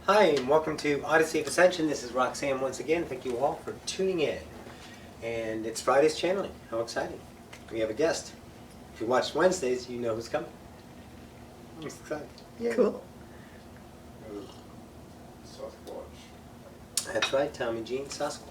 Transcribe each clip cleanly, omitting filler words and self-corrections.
Hi, and welcome to Odyssey of Ascension. This is Roxanne once again. Thank you all for tuning in. And it's Friday's channeling. How exciting. We have a guest. If you watched Wednesdays, you know who's coming. I'm excited. Yeah. Cool. Sasquatch. That's right, Tommy Jean Sasquatch.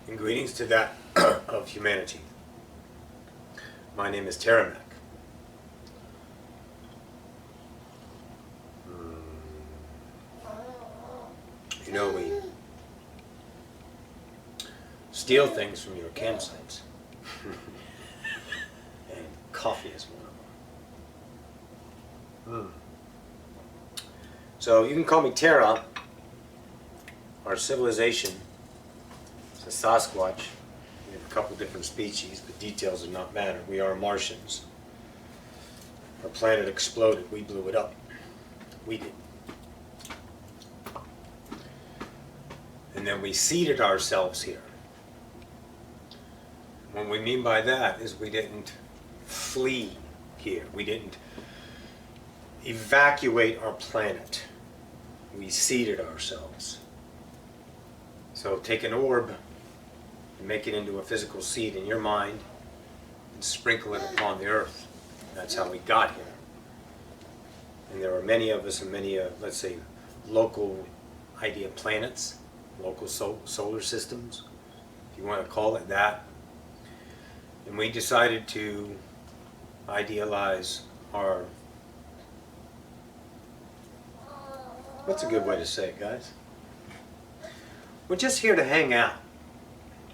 And greetings to that of humanity. My name is Teramac. You know, we steal things from your campsites. And coffee is one of them. So you can call me Terra. Our civilization is a Sasquatch. We have a couple different species, but details do not matter. We are Martians. Our planet exploded. We blew it up. We did. And then we seeded ourselves here. What we mean by that is we didn't flee here. We didn't evacuate our planet. We seeded ourselves. So take an orb and make it into a physical seed in your mind and sprinkle it upon the earth. That's how we got here. And there are many of us and many, let's say, local idea planets, local solar systems, if you want to call it that. And we decided to idealize our... What's a good way to say it, guys? We're just here to hang out.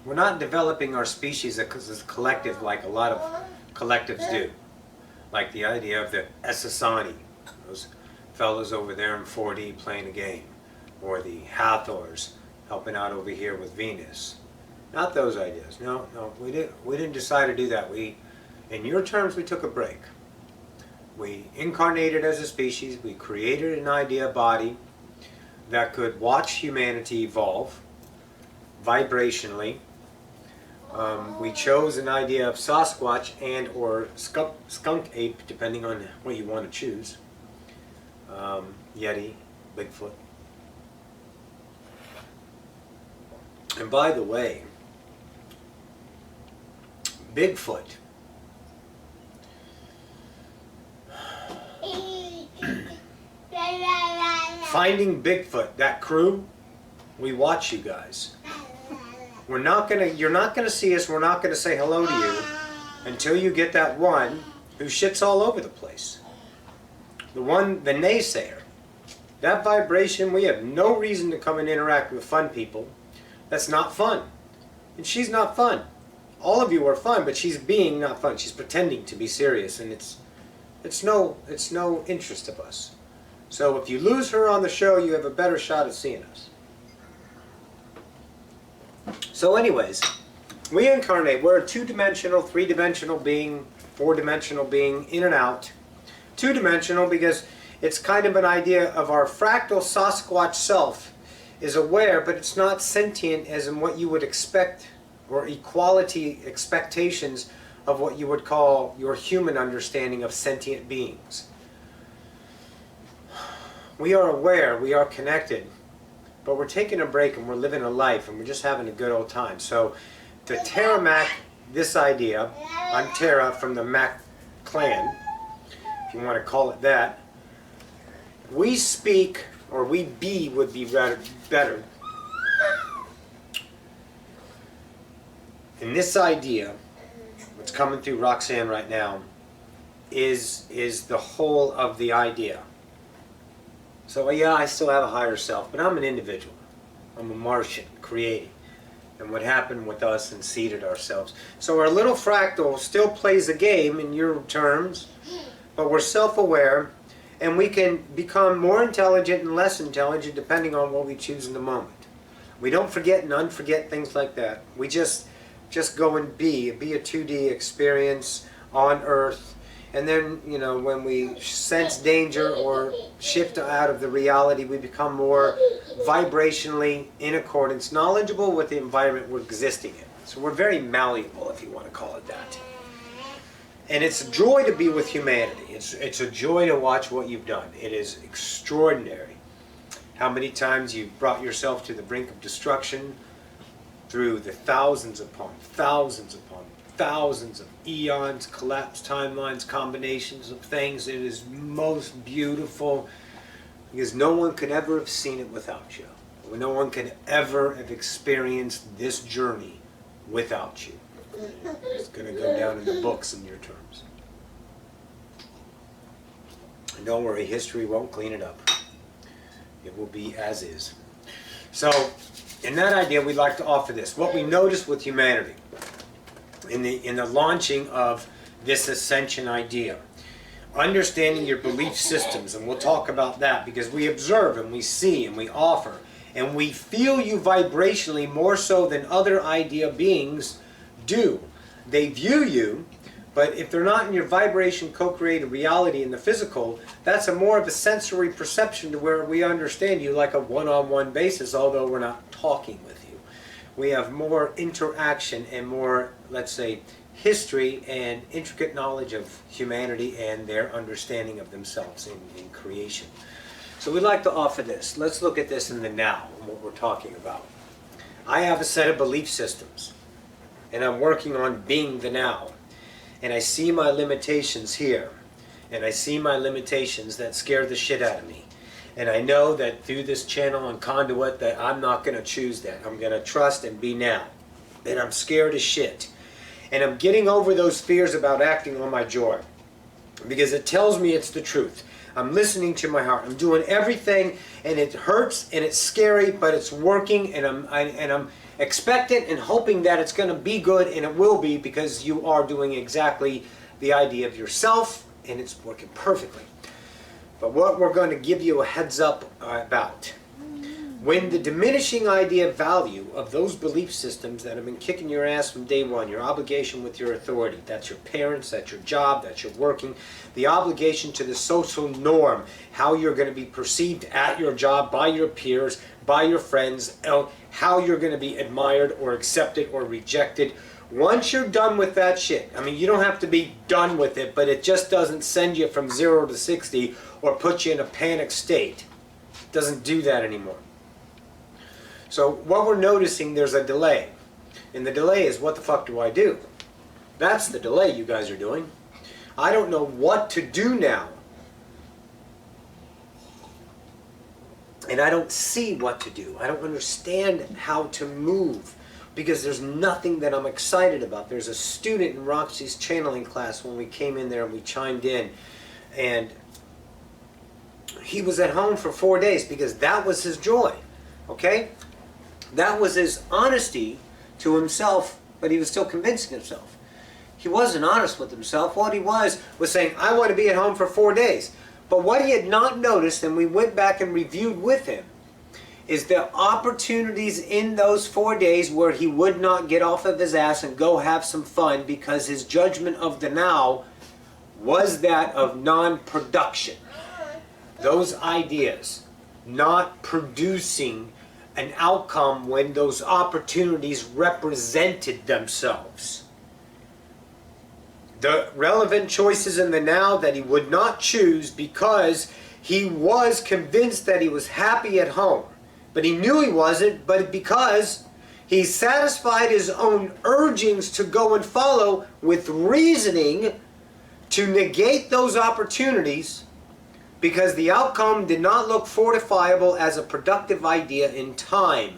We're not developing our species as a collective like a lot of collectives do. Like the idea of the Ascension, those fellows over there in 4D playing a game. Or the Hathors helping out over here with Venus. Not those ideas. No, we didn't decide to do that. In your terms, we took a break. We incarnated as a species. We created an idea body that could watch humanity evolve vibrationally. We chose an idea of Sasquatch and or skunk ape, depending on what you want to choose. Yeti, Bigfoot. And by the way, Bigfoot. Finding Bigfoot, that crew, we watch you guys. You're not gonna see us, we're not gonna say hello to you until you get that one who shits all over the place. The naysayer. That vibration, we have no reason to come and interact with fun people. That's not fun. And she's not fun. All of you are fun, but she's being not fun. She's pretending to be serious, and it's no interest of us. So if you lose her on the show, you have a better shot at seeing us. So anyways, we incarnate. We're a two-dimensional, three-dimensional being, four-dimensional being, in and out. Two-dimensional because it's kind of an idea of our fractal Sasquatch self is aware, but it's not sentient as in what you would expect, or equality expectations of what you would call your human understanding of sentient beings. We are aware, we are connected, but we're taking a break and we're living a life and we're just having a good old time. So to Teramac this idea, I'm Terra from the Mac clan, if you want to call it that. We speak, or we be would be better. And this idea, what's coming through Roxanne right now, is the whole of the idea. So yeah, I still have a higher self, but I'm an individual. I'm a Martian creating. And what happened with us and seeded ourselves. So our little fractal still plays a game in your terms, but we're self-aware, and we can become more intelligent and less intelligent depending on what we choose in the moment. We don't forget and unforget things like that. We just go and be a 2D experience on Earth. And then, you know, when we sense danger or shift out of the reality, we become more vibrationally in accordance, knowledgeable with the environment we're existing in. So we're very malleable, if you want to call it that. And it's a joy to be with humanity. It's a joy to watch what you've done. It is extraordinary how many times you've brought yourself to the brink of destruction through the thousands upon thousands of eons, collapsed timelines, combinations of things. It is most beautiful because no one could ever have seen it without you. No one could ever have experienced this journey without you. It's going to go down in the books in your terms. And don't worry, history won't clean it up. It will be as is. So, in that idea, we'd like to offer this. What we noticed with humanity in the launching of this ascension idea, understanding your belief systems, and we'll talk about that because we observe and we see and we offer and we feel you vibrationally more so than other idea beings do. They view you, but if they're not in your vibration co-created reality in the physical, that's a more of a sensory perception to where we understand you like a one-on-one basis, although we're not talking with you. We have more interaction and more, let's say, history and intricate knowledge of humanity and their understanding of themselves in creation. So we'd like to offer this. Let's look at this in the now and what we're talking about. I have a set of belief systems, and I'm working on being the now. And I see my limitations here, and I see my limitations that scare the shit out of me. And I know that through this channel and conduit that I'm not going to choose that. I'm going to trust and be now. And I'm scared as shit. And I'm getting over those fears about acting on my joy. Because it tells me it's the truth. I'm listening to my heart. I'm doing everything, and it hurts, and it's scary, but it's working, and I'm expectant and hoping that it's going to be good, and it will be because you are doing exactly the idea of yourself, and it's working perfectly. But what we're going to give you a heads up about, when the diminishing idea value of those belief systems that have been kicking your ass from day one, your obligation with your authority, that's your parents, that's your job, that's your working, the obligation to the social norm, how you're going to be perceived at your job by your peers, by your friends, how you're going to be admired or accepted or rejected. Once you're done with that shit, I mean, you don't have to be done with it, but it just doesn't send you from 0 to 60 or put you in a panic state. It doesn't do that anymore. So what we're noticing, there's a delay. And the delay is, what the fuck do I do? That's the delay you guys are doing. I don't know what to do now. And I don't see what to do. I don't understand how to move because there's nothing that I'm excited about. There's a student in Roxy's channeling class when we came in there and we chimed in. And he was at home for 4 days because that was his joy. Okay? That was his honesty to himself, but he was still convincing himself. He wasn't honest with himself. What he was saying, I want to be at home for 4 days. But what he had not noticed, and we went back and reviewed with him, is the opportunities in those 4 days where he would not get off of his ass and go have some fun because his judgment of the now was that of non-production. Those ideas, not producing an outcome when those opportunities represented themselves. The relevant choices in the now that he would not choose because he was convinced that he was happy at home. But he knew he wasn't, but because he satisfied his own urgings to go and follow with reasoning to negate those opportunities because the outcome did not look fortifiable as a productive idea in time.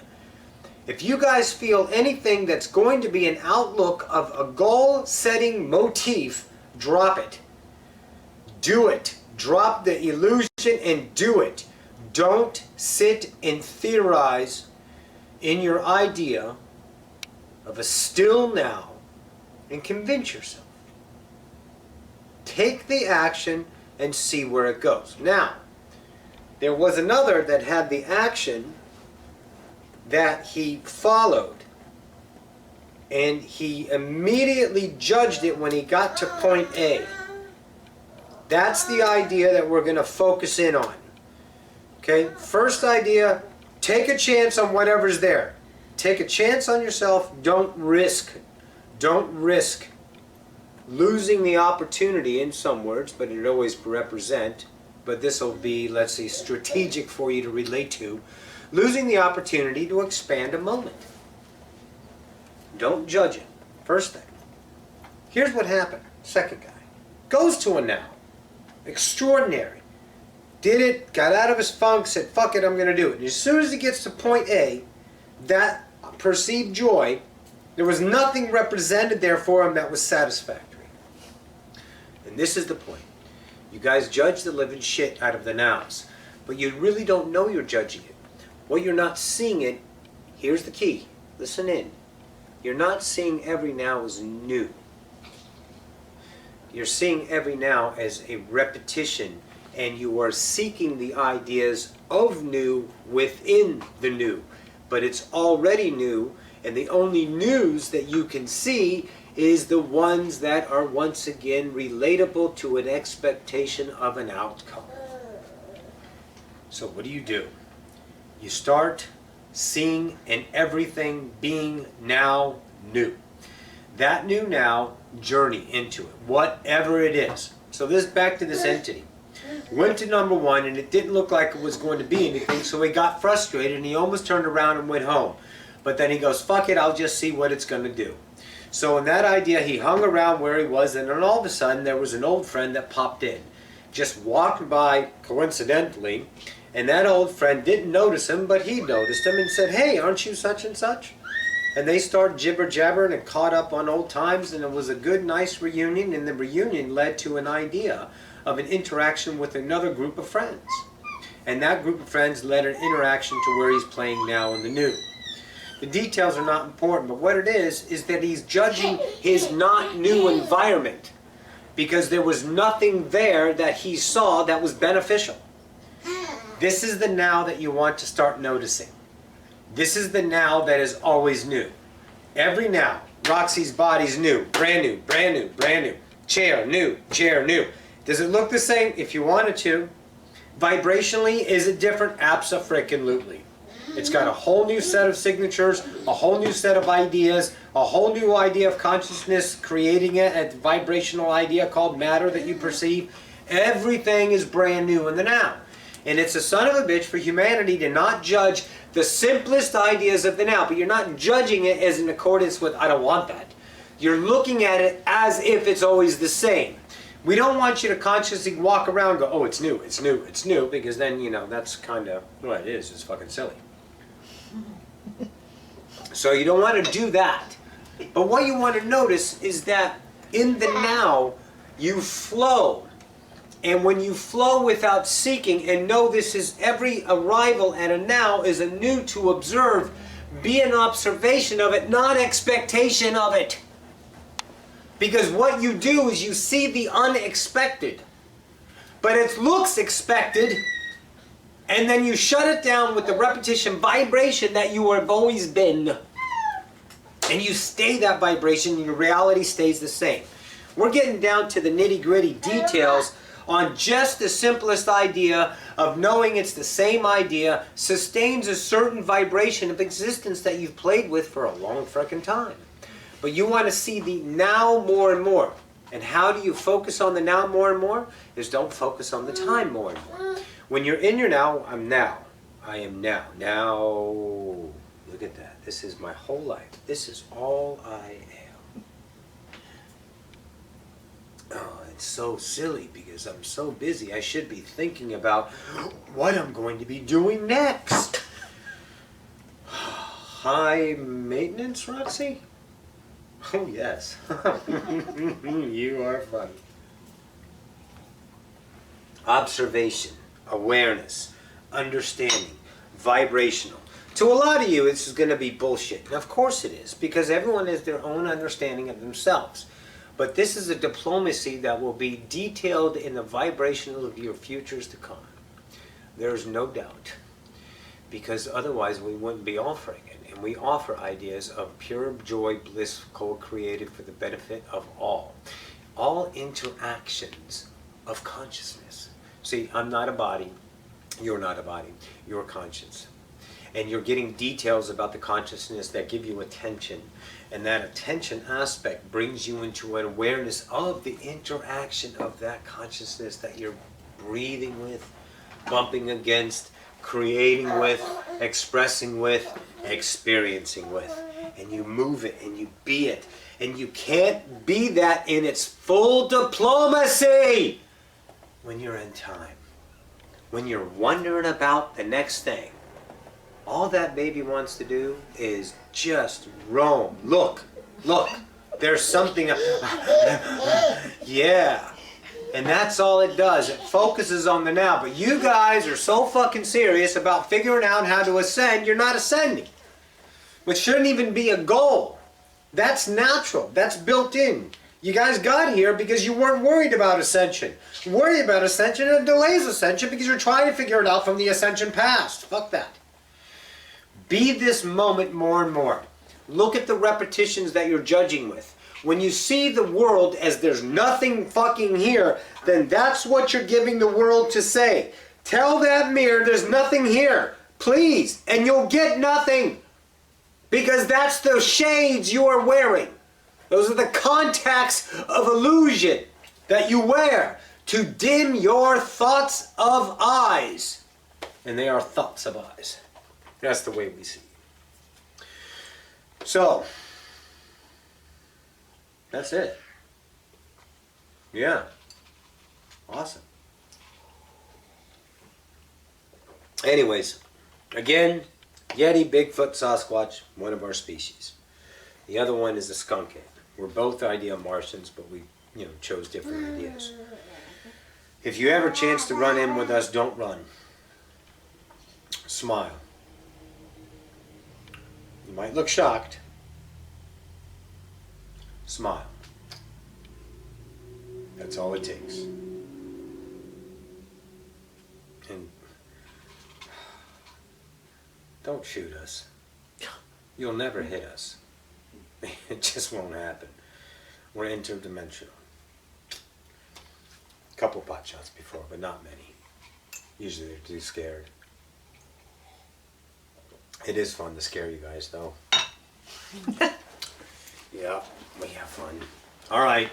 If you guys feel anything that's going to be an outlook of a goal-setting motif, drop it. Do it. Drop the illusion and do it. Don't sit and theorize in your idea of a still now and convince yourself. Take the action and see where it goes. Now, there was another that had the action that he followed, and he immediately judged it when he got to point A. That's the idea that we're going to focus in on. Okay, first idea, take a chance on whatever's there. Take a chance on yourself. Don't risk losing the opportunity, in some words, but it always represent, but this will be, let's say, strategic for you to relate to, losing the opportunity to expand a moment. Don't judge it. First thing. Here's what happened. Second guy goes to a now. Extraordinary. Did it, got out of his funk, said, fuck it, I'm going to do it. And as soon as he gets to point A, that perceived joy, there was nothing represented there for him that was satisfactory. And this is the point. You guys judge the living shit out of the nows, but you really don't know you're judging it. Well, you're not seeing it. Here's the key. Listen in. You're not seeing every now as new. You're seeing every now as a repetition, and you are seeking the ideas of new within the new. But it's already new, and the only news that you can see is the ones that are once again relatable to an expectation of an outcome. So what do? You start seeing and everything being now new. That new now, journey into it, whatever it is. So this, back to this entity. Went to number one, and it didn't look like it was going to be anything, so he got frustrated and he almost turned around and went home. But then he goes, fuck it, I'll just see what it's going to do. So in that idea, he hung around where he was, and then all of a sudden there was an old friend that popped in. Just walked by coincidentally, and that old friend didn't notice him, but he noticed him and said, hey, aren't you such and such? And they started jibber-jabbering and caught up on old times, and it was a good, nice reunion, and the reunion led to an idea of an interaction with another group of friends. And that group of friends led an interaction to where he's playing now in the new. The details are not important, but what it is that he's judging his not new environment because there was nothing there that he saw that was beneficial. This is the now that you want to start noticing. This is the now that is always new. Every now, Roxy's body's new, brand new, brand new, brand new. Chair new, chair new. Does it look the same? If you wanted to. Vibrationally, is it different? Abso-frickin-lutely. It's got a whole new set of signatures, a whole new set of ideas, a whole new idea of consciousness, creating it, a vibrational idea called matter that you perceive. Everything is brand new in the now. And it's a son of a bitch for humanity to not judge the simplest ideas of the now, but you're not judging it as in accordance with, I don't want that. You're looking at it as if it's always the same. We don't want you to consciously walk around and go, oh, it's new, it's new, it's new, because then, you know, that's kind of, well, it is, it's fucking silly. So you don't want to do that. But what you want to notice is that in the now, you flow. And when you flow without seeking and know this is every arrival at a now is a new to observe, be an observation of it, not expectation of it. Because what you do is you see the unexpected. But it looks expected, and then you shut it down with the repetition vibration that you have always been. And you stay that vibration, and your reality stays the same. We're getting down to the nitty-gritty details on just the simplest idea of knowing it's the same idea sustains a certain vibration of existence that you've played with for a long frickin' time. But you want to see the now more and more. And how do you focus on the now more and more? Is don't focus on the time more and more. When you're in your now, I'm now. I am now. Now, look at that. This is my whole life. This is all I am. Oh, it's so silly because I'm so busy. I should be thinking about what I'm going to be doing next. High maintenance, Roxy? Oh, yes. You are funny. Observation, awareness, understanding, vibrational. To a lot of you, this is going to be bullshit. And of course it is, because everyone has their own understanding of themselves. But this is a diplomacy that will be detailed in the vibrational of your futures to come. There's no doubt. Because otherwise we wouldn't be offering it. And we offer ideas of pure joy, bliss, co-created for the benefit of all. All interactions of consciousness. See, I'm not a body. You're not a body. You're conscious. And you're getting details about the consciousness that give you attention. And that attention aspect brings you into an awareness of the interaction of that consciousness that you're breathing with, bumping against, creating with, expressing with, experiencing with. And you move it and you be it. And you can't be that in its full diplomacy when you're in time. When you're wondering about the next thing. All that baby wants to do is just roam. Look, look, there's something. Yeah. And that's all it does. It focuses on the now. But you guys are so fucking serious about figuring out how to ascend, you're not ascending. Which shouldn't even be a goal. That's natural. That's built in. You guys got here because you weren't worried about ascension. Worry about ascension and it delays ascension because you're trying to figure it out from the ascension past. Fuck that. Be this moment more and more. Look at the repetitions that you're judging with. When you see the world as there's nothing fucking here, then that's what you're giving the world to say. Tell that mirror there's nothing here, please, and you'll get nothing. Because that's the shades you are wearing. Those are the contacts of illusion that you wear to dim your thoughts of eyes. And they are thoughts of eyes. That's the way we see it. So, that's it. Yeah. Awesome. Anyways, again, Yeti, Bigfoot, Sasquatch, one of our species. The other one is a skunk ape. We're both idea Martians, but we, chose different ideas. If you ever chance to run in with us, don't run. Smile. You might look shocked. Smile. That's all it takes. And don't shoot us. You'll never hit us. It just won't happen. We're interdimensional. Couple pot shots before, but not many. Usually they're too scared. It is fun to scare you guys, though. Yeah, we have fun. All right.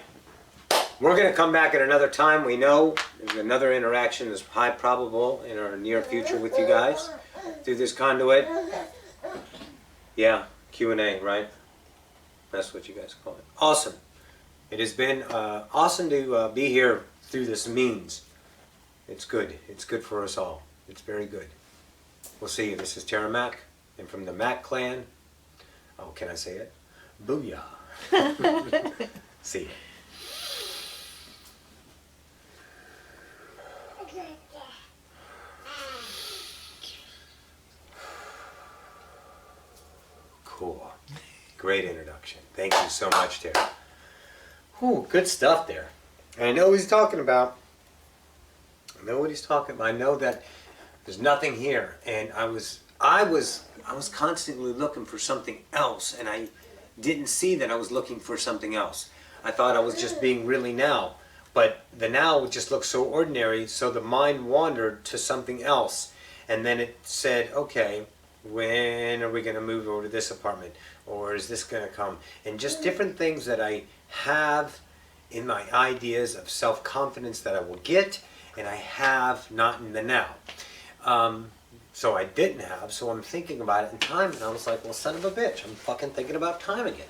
We're going to come back at another time. We know there's another interaction that's high probable in our near future with you guys through this conduit. Yeah, Q&A, right? That's what you guys call it. Awesome. It has been awesome to be here through this means. It's good. It's good for us all. It's very good. We'll see you. This is Terra Mac. And from the Mac clan, oh, can I say it? Booyah. See you. Cool. Great introduction. Thank you so much, Terra. Whew, good stuff there. And I know what he's talking about. I know what he's talking about. I know that there's nothing here. And I was constantly looking for something else, and I didn't see that I was looking for something else. I thought I was just being really now, but the now just looked so ordinary, so the mind wandered to something else, and then it said, okay, when are we going to move over to this apartment, or is this going to come? And just different things that I have in my ideas of self-confidence that I will get, and I have not in the now. So I didn't have, so I'm thinking about it in time, and I was like, well, son of a bitch, I'm fucking thinking about time again.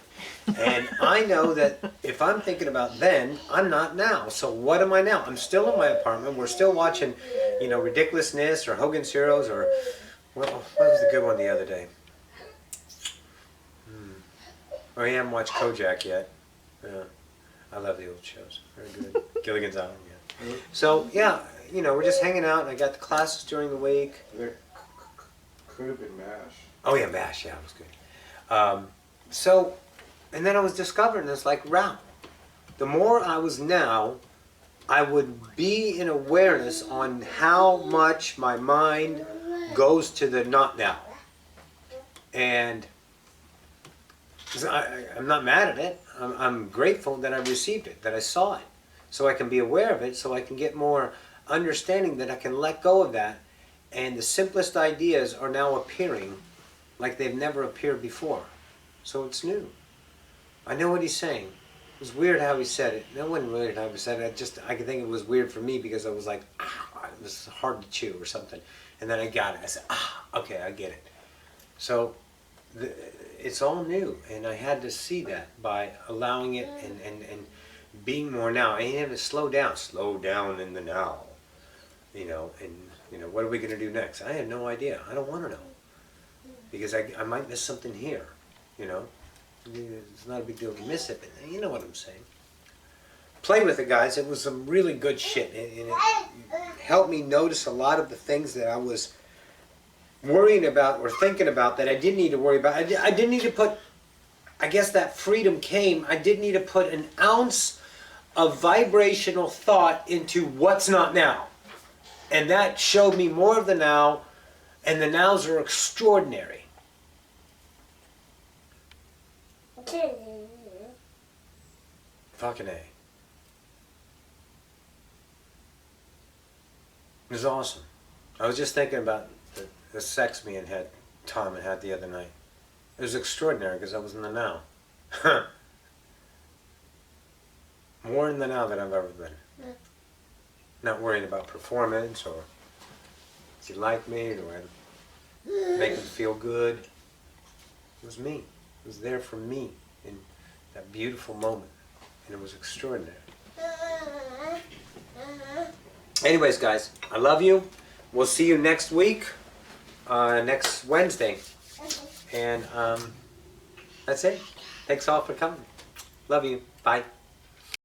And I know that if I'm thinking about then, I'm not now. So what am I now? I'm still in my apartment. We're still watching, Ridiculousness or Hogan's Heroes or, what was the good one the other day? Oh, I haven't watched Kojak yet. Yeah. I love the old shows. Very good. Gilligan's Island, yeah. So, yeah, you know, we're just hanging out, and I got the classes during the week. There could have been MASH. Oh yeah, MASH, yeah, it was good. So, and then I was discovering this, like, wow, the more I was now, I would be in awareness on how much my mind goes to the not now. And I'm not mad at it. I'm grateful that I received it, that I saw it. So I can be aware of it, so I can get more understanding that I can let go of that. And the simplest ideas are now appearing like they've never appeared before. So it's new. I know what he's saying. It was weird how he said it. No one really how he said it. I could think it was weird for me because I was like, it was hard to chew or something. And then I got it. I said, okay, I get it. So it's all new. And I had to see that by allowing it and being more now. I had to slow down in the now. You know, and you know, what are we going to do next? I had no idea. I don't want to know. Because I might miss something here, you know. It's not a big deal to miss it, but you know what I'm saying. Play with it, guys. It was some really good shit. And it helped me notice a lot of the things that I was worrying about or thinking about that I didn't need to worry about. I didn't need to put, I guess that freedom came, I didn't need to put an ounce of vibrational thought into what's not now. And that showed me more of the now, and the nows are extraordinary. Fucking A. It was awesome. I was just thinking about the sex me and Tom had the other night. It was extraordinary because I was in the now. More in the now than I've ever been. Not worrying about performance or does he like me, do I make him feel good. It was me. It was there for me in that beautiful moment. And it was extraordinary. Anyways, guys, I love you. We'll see you next week, next Wednesday. And that's it. Thanks all for coming. Love you. Bye.